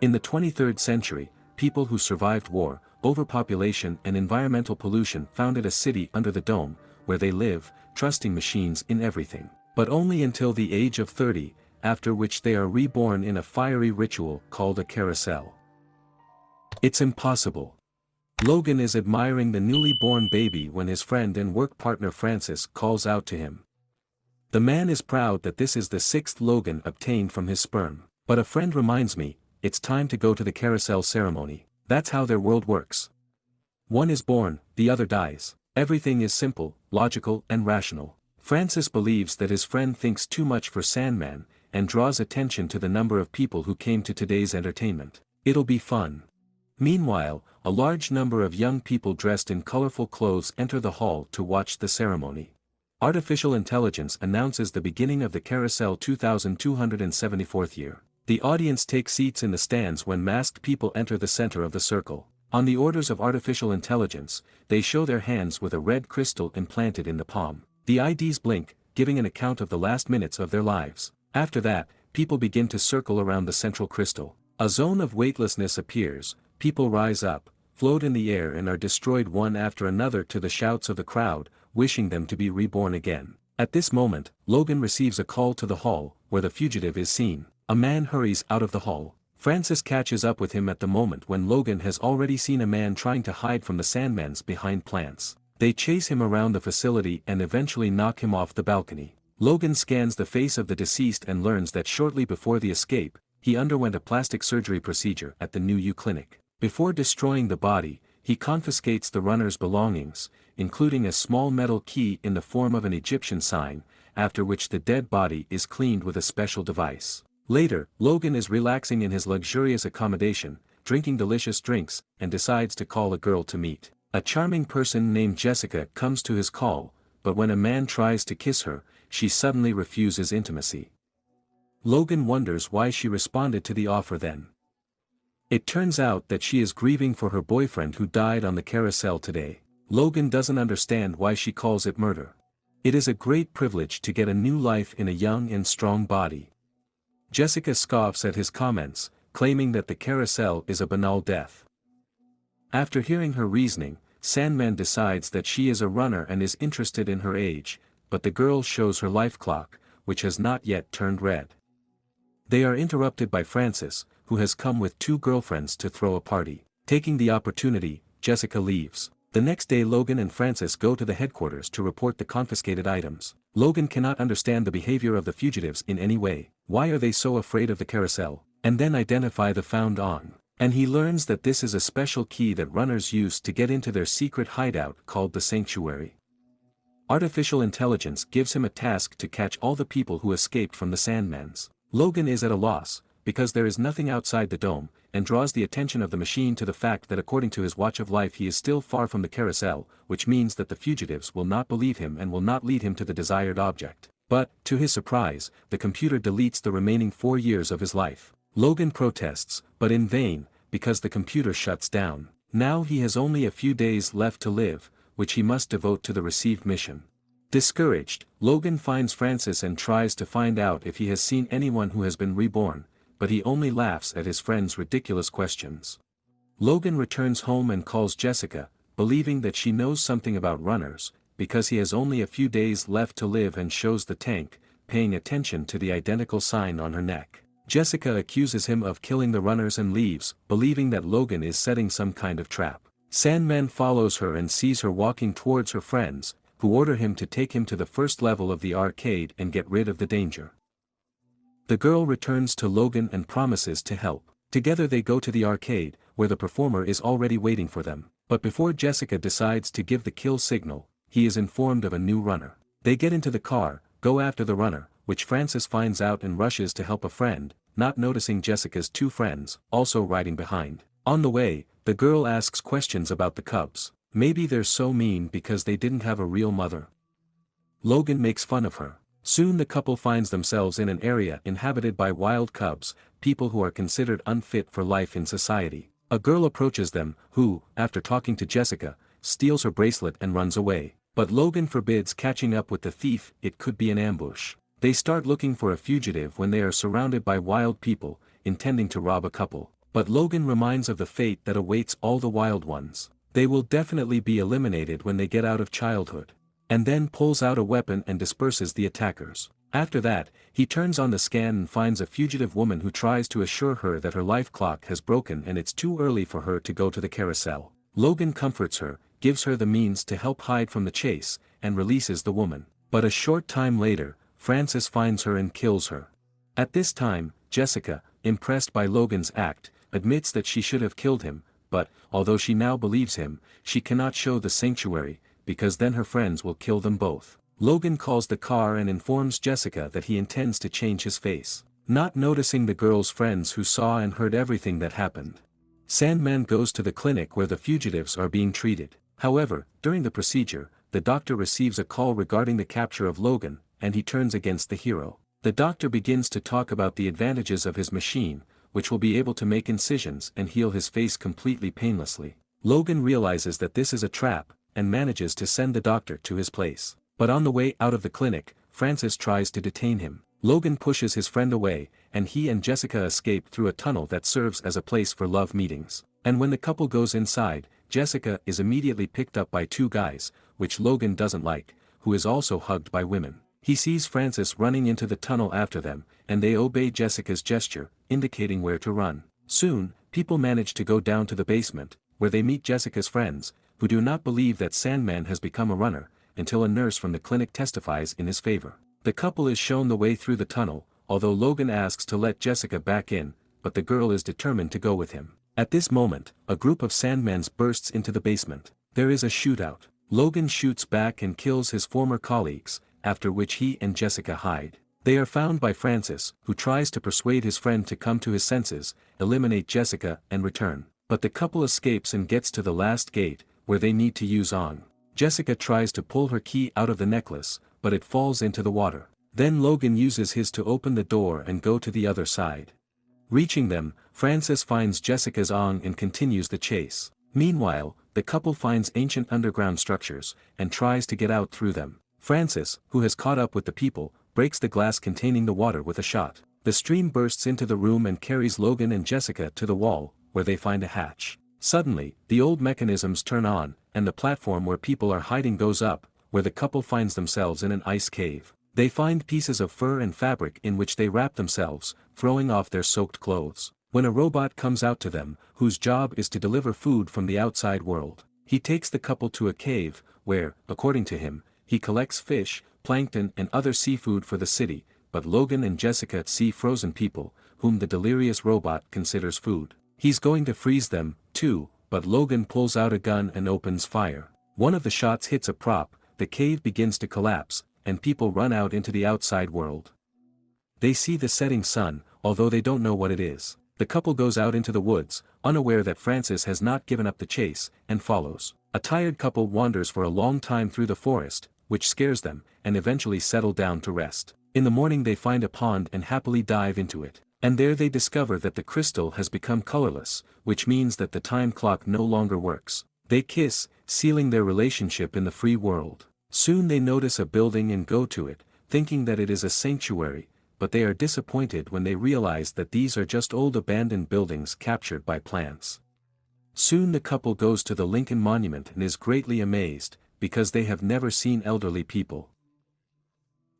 In the 23rd century, people who survived war, overpopulation and environmental pollution founded a city under the dome, where they live, trusting machines in everything. But only until the age of 30, after which they are reborn in a fiery ritual called a carousel. It's impossible. Logan is admiring the newly born baby when his friend and work partner Francis calls out to him. The man is proud that this is the 6th Logan obtained from his sperm. But a friend reminds me, it's time to go to the carousel ceremony. That's how their world works. One is born, the other dies. Everything is simple, logical and rational. Francis believes that his friend thinks too much for Sandman, and draws attention to the number of people who came to today's entertainment. It'll be fun. Meanwhile, a large number of young people dressed in colorful clothes enter the hall to watch the ceremony. Artificial intelligence announces the beginning of the carousel 2274th year. The audience takes seats in the stands when masked people enter the center of the circle. On the orders of artificial intelligence, they show their hands with a red crystal implanted in the palm. The IDs blink, giving an account of the last minutes of their lives. After that, people begin to circle around the central crystal. A zone of weightlessness appears, people rise up, float in the air and are destroyed one after another to the shouts of the crowd, wishing them to be reborn again. At this moment, Logan receives a call to the hall, where the fugitive is seen. A man hurries out of the hall. Francis catches up with him at the moment when Logan has already seen a man trying to hide from the Sandmans behind plants. They chase him around the facility and eventually knock him off the balcony. Logan scans the face of the deceased and learns that shortly before the escape, he underwent a plastic surgery procedure at the New U clinic. Before destroying the body, he confiscates the runner's belongings, including a small metal key in the form of an Egyptian sign, after which the dead body is cleaned with a special device. Later, Logan is relaxing in his luxurious accommodation, drinking delicious drinks, and decides to call a girl to meet. A charming person named Jessica comes to his call, but when a man tries to kiss her, she suddenly refuses intimacy. Logan wonders why she responded to the offer then. It turns out that she is grieving for her boyfriend who died on the carousel today. Logan doesn't understand why she calls it murder. It is a great privilege to get a new life in a young and strong body. Jessica scoffs at his comments, claiming that the carousel is a banal death. After hearing her reasoning, Sandman decides that she is a runner and is interested in her age, but the girl shows her life clock, which has not yet turned red. They are interrupted by Francis, who has come with 2 girlfriends to throw a party. Taking the opportunity, Jessica leaves. The next day Logan and Francis go to the headquarters to report the confiscated items. Logan cannot understand the behavior of the fugitives in any way. Why are they so afraid of the carousel? And then identify the found on. And he learns that this is a special key that runners use to get into their secret hideout called the Sanctuary. Artificial intelligence gives him a task to catch all the people who escaped from the Sandmans. Logan is at a loss, because there is nothing outside the dome, and draws the attention of the machine to the fact that according to his watch of life he is still far from the carousel, which means that the fugitives will not believe him and will not lead him to the desired object. But, to his surprise, the computer deletes the remaining 4 years of his life. Logan protests, but in vain, because the computer shuts down. Now he has only a few days left to live, which he must devote to the received mission. Discouraged, Logan finds Francis and tries to find out if he has seen anyone who has been reborn, but he only laughs at his friend's ridiculous questions. Logan returns home and calls Jessica, believing that she knows something about runners, because he has only a few days left to live, and shows the tank, paying attention to the identical sign on her neck. Jessica accuses him of killing the runners and leaves, believing that Logan is setting some kind of trap. Sandman follows her and sees her walking towards her friends, who order him to take him to the first level of the arcade and get rid of the danger. The girl returns to Logan and promises to help. Together they go to the arcade, where the performer is already waiting for them. But before Jessica decides to give the kill signal, he is informed of a new runner. They get into the car, go after the runner, which Francis finds out and rushes to help a friend, not noticing Jessica's 2 friends, also riding behind. On the way, the girl asks questions about the cubs. Maybe they're so mean because they didn't have a real mother. Logan makes fun of her. Soon the couple finds themselves in an area inhabited by wild cubs, people who are considered unfit for life in society. A girl approaches them, who, after talking to Jessica, steals her bracelet and runs away. But Logan forbids catching up with the thief, it could be an ambush. They start looking for a fugitive when they are surrounded by wild people, intending to rob a couple. But Logan reminds of the fate that awaits all the wild ones. They will definitely be eliminated when they get out of childhood. And then pulls out a weapon and disperses the attackers. After that, he turns on the scan and finds a fugitive woman who tries to assure her that her life clock has broken and it's too early for her to go to the carousel. Logan comforts her, gives her the means to help hide from the chase, and releases the woman. But a short time later, Francis finds her and kills her. At this time, Jessica, impressed by Logan's act, admits that she should have killed him, but, although she now believes him, she cannot show the sanctuary, because then her friends will kill them both. Logan calls the car and informs Jessica that he intends to change his face, not noticing the girl's friends who saw and heard everything that happened. Sandman goes to the clinic where the fugitives are being treated. However, during the procedure, the doctor receives a call regarding the capture of Logan, and he turns against the hero. The doctor begins to talk about the advantages of his machine, which will be able to make incisions and heal his face completely painlessly. Logan realizes that this is a trap, and manages to send the doctor to his place. But on the way out of the clinic, Francis tries to detain him. Logan pushes his friend away, and he and Jessica escape through a tunnel that serves as a place for love meetings. And when the couple goes inside, Jessica is immediately picked up by two guys, which Logan doesn't like, who is also hugged by women. He sees Francis running into the tunnel after them, and they obey Jessica's gesture, indicating where to run. Soon, people manage to go down to the basement, where they meet Jessica's friends, who do not believe that Sandman has become a runner, until a nurse from the clinic testifies in his favor. The couple is shown the way through the tunnel, although Logan asks to let Jessica back in, but the girl is determined to go with him. At this moment, a group of Sandmans bursts into the basement. There is a shootout. Logan shoots back and kills his former colleagues, after which he and Jessica hide. They are found by Francis, who tries to persuade his friend to come to his senses, eliminate Jessica and return. But the couple escapes and gets to the last gate, where they need to use on. Jessica tries to pull her key out of the necklace, but it falls into the water. Then Logan uses his to open the door and go to the other side. Reaching them, Francis finds Jessica's Ong and continues the chase. Meanwhile, the couple finds ancient underground structures, and tries to get out through them. Francis, who has caught up with the people, breaks the glass containing the water with a shot. The stream bursts into the room and carries Logan and Jessica to the wall, where they find a hatch. Suddenly, the old mechanisms turn on, and the platform where people are hiding goes up, where the couple finds themselves in an ice cave. They find pieces of fur and fabric in which they wrap themselves, throwing off their soaked clothes. When a robot comes out to them, whose job is to deliver food from the outside world, he takes the couple to a cave, where, according to him, he collects fish, plankton and other seafood for the city, but Logan and Jessica see frozen people, whom the delirious robot considers food. He's going to freeze them, too, but Logan pulls out a gun and opens fire. One of the shots hits a prop, the cave begins to collapse, and people run out into the outside world. They see the setting sun, although they don't know what it is. The couple goes out into the woods, unaware that Francis has not given up the chase, and follows. A tired couple wanders for a long time through the forest, which scares them, and eventually settle down to rest. In the morning they find a pond and happily dive into it. And there they discover that the crystal has become colorless, which means that the time clock no longer works. They kiss, sealing their relationship in the free world. Soon they notice a building and go to it, thinking that it is a sanctuary, but they are disappointed when they realize that these are just old abandoned buildings captured by plants. Soon the couple goes to the Lincoln Monument and is greatly amazed, because they have never seen elderly people.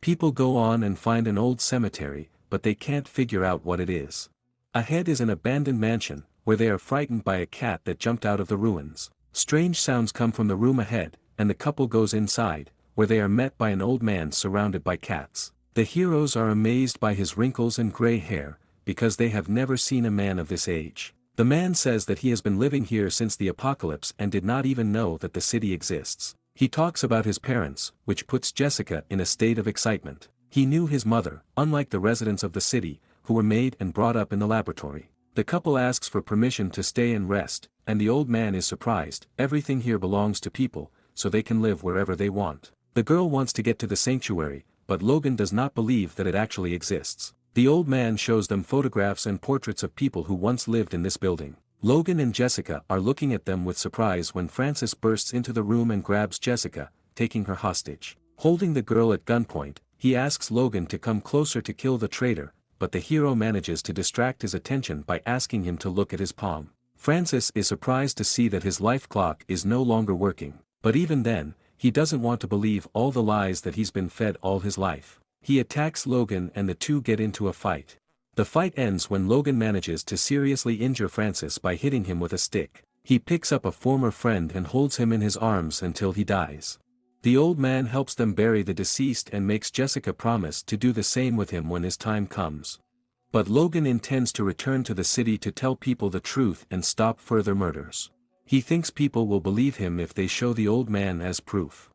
People go on and find an old cemetery, but they can't figure out what it is. Ahead is an abandoned mansion, where they are frightened by a cat that jumped out of the ruins. Strange sounds come from the room ahead, and the couple goes inside, where they are met by an old man surrounded by cats. The heroes are amazed by his wrinkles and gray hair, because they have never seen a man of this age. The man says that he has been living here since the apocalypse and did not even know that the city exists. He talks about his parents, which puts Jessica in a state of excitement. He knew his mother, unlike the residents of the city, who were made and brought up in the laboratory. The couple asks for permission to stay and rest, and the old man is surprised. Everything here belongs to people, so they can live wherever they want. The girl wants to get to the sanctuary, but Logan does not believe that it actually exists. The old man shows them photographs and portraits of people who once lived in this building. Logan and Jessica are looking at them with surprise when Francis bursts into the room and grabs Jessica, taking her hostage. Holding the girl at gunpoint, he asks Logan to come closer to kill the traitor, but the hero manages to distract his attention by asking him to look at his palm. Francis is surprised to see that his life clock is no longer working, but even then, he doesn't want to believe all the lies that he's been fed all his life. He attacks Logan and the two get into a fight. The fight ends when Logan manages to seriously injure Francis by hitting him with a stick. He picks up a former friend and holds him in his arms until he dies. The old man helps them bury the deceased and makes Jessica promise to do the same with him when his time comes. But Logan intends to return to the city to tell people the truth and stop further murders. He thinks people will believe him if they show the old man as proof.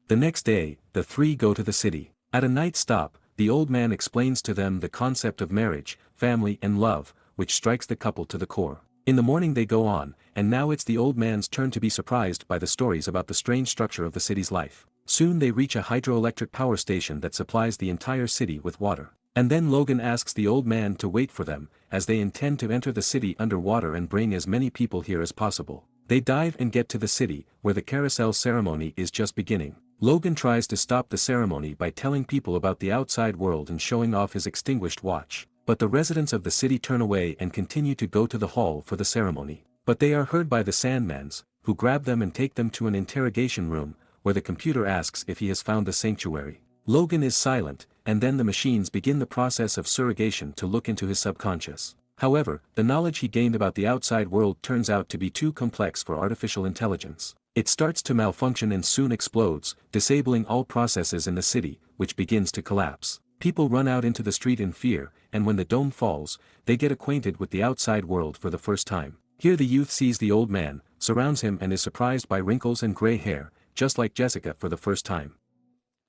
The next day, the three go to the city. At a night stop, the old man explains to them the concept of marriage, family and love, which strikes the couple to the core. In the morning they go on, and now it's the old man's turn to be surprised by the stories about the strange structure of the city's life. Soon they reach a hydroelectric power station that supplies the entire city with water. And then Logan asks the old man to wait for them, as they intend to enter the city underwater and bring as many people here as possible. They dive and get to the city, where the carousel ceremony is just beginning. Logan tries to stop the ceremony by telling people about the outside world and showing off his extinguished watch. But the residents of the city turn away and continue to go to the hall for the ceremony. But they are heard by the Sandmans, who grab them and take them to an interrogation room, where the computer asks if he has found the sanctuary. Logan is silent, and then the machines begin the process of surrogation to look into his subconscious. However, the knowledge he gained about the outside world turns out to be too complex for artificial intelligence. It starts to malfunction and soon explodes, disabling all processes in the city, which begins to collapse. People run out into the street in fear, and when the dome falls, they get acquainted with the outside world for the first time. Here the youth sees the old man, surrounds him and is surprised by wrinkles and gray hair, just like Jessica for the first time.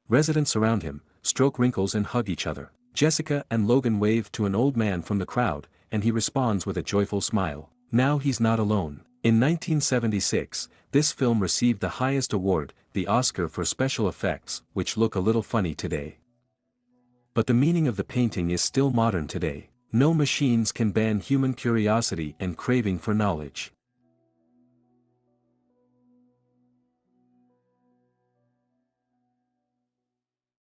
Residents surround him, stroke wrinkles and hug each other. Jessica and Logan wave to an old man from the crowd, and he responds with a joyful smile. Now he's not alone. In 1976, this film received the highest award, the Oscar for special effects, which look a little funny today. But the meaning of the painting is still modern today. No machines can ban human curiosity and craving for knowledge.